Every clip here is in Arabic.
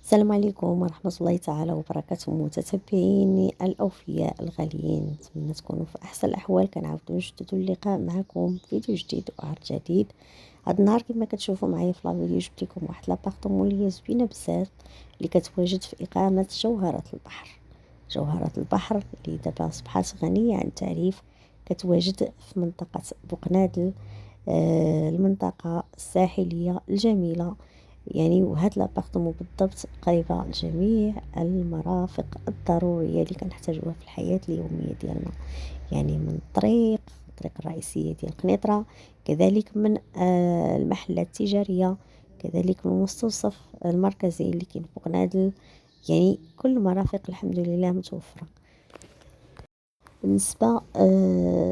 السلام عليكم ورحمة الله تعالى وبركاته، متتبعيني الأوفياء الغاليين. نتمنى تكونوا في أحسن الأحوال. كنعاودو نجددو اللقاء معكم في فيديو جديد وعرض جديد. هاد النهار كما كتشوفوا معايا في لا فيديو جبت لكم واحد لابارتومون اللي هي زوينه بزاف، اللي كتواجد في إقامة جوهرة البحر. جوهرة البحر اللي دابا أصبحت غنية عن التعريف، كتواجد في منطقة بوقنادل، المنطقة الساحلية الجميلة. يعني وهاد لابارتمون بالضبط قريبه لجميع المرافق الضروريه اللي كنحتاجوها في الحياه اليوميه ديالنا، يعني من الطريق الرئيسيه ديال قنيطره، كذلك من المحلات التجاريه، كذلك من المستوصف المركزي اللي كاين في بوقنادل. يعني كل المرافق الحمد لله متوفره. بالنسبة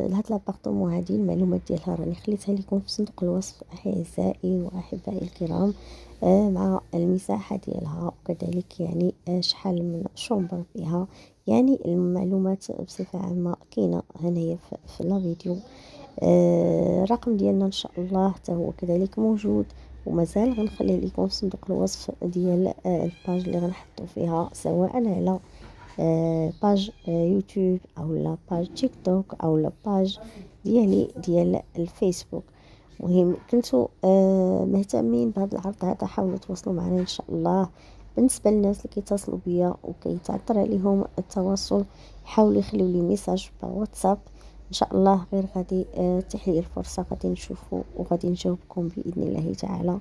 لهاد لابارتومون هادي، المعلومات ديالها راني خليتها لكم في صندوق الوصف أعزائي وأحبائي الكرام، مع المساحة ديالها وكذلك يعني شحال من شومبر فيها. يعني المعلومات بصفة عامة كاينة هنايا في لا فيديو. الرقم ديالنا ان شاء الله حتى هو كذلك موجود، ومازال غنخليه لكم في صندوق الوصف ديال الباج اللي غنحطو فيها، سواء على باج يوتيوب او لا باج تيك توك او لا باج ديالي ديال الفيسبوك. مهم كنتو مهتمين بهذا العرض هذا، حاولوا تواصلوا معنا ان شاء الله. بالنسبه للناس اللي كيتصلوا بيا وكيتعثر عليهم التواصل، يحاولوا يخليو لي ميساج بواتساب، ان شاء الله غير غادي تحلي الفرصه غادي نشوفوا وغادي نجاوبكم باذن الله تعالى.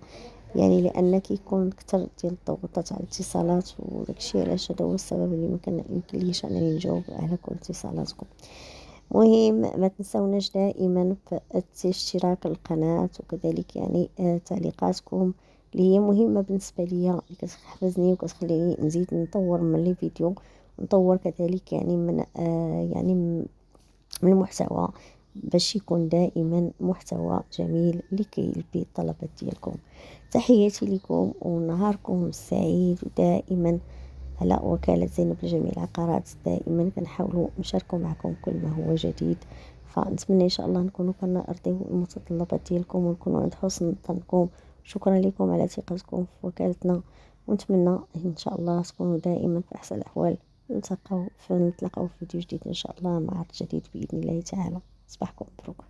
يعني لان كيكون كتر ديال الضغوطات على الاتصالات وداكشي، علاش هذا هو السبب اللي ميمكنليش انني نجاوب على كل اتصالاتكم. مهم ما تنساوناش دائما في اشتراك القناة، وكذلك يعني تعليقاتكم اللي هي مهمة بالنسبة ليا، اللي كتحفزني وكتخليني نزيد نطور من لي فيديو، نطور كذلك يعني من من المحتوى، باش يكون دائما محتوى جميل اللي كيلبي الطلبات ديالكم. تحياتي لكم ونهاركم سعيد، ودائما على وكالة زينب لجميع العقارات دائما كنحاولوا نشاركوا معكم كل ما هو جديد. فنتمنى ان شاء الله نكونوا كنرضيو المتطلبات ديالكم ونكونوا عند حسن ظنكم. شكرا لكم على ثقتكم في وكالتنا، ونتمنى ان شاء الله تكونوا دائما في احسن الاحوال. نتلاقاو في فيديو جديد ان شاء الله مع عرض جديد باذن الله تعالى. صباحكم مبروك.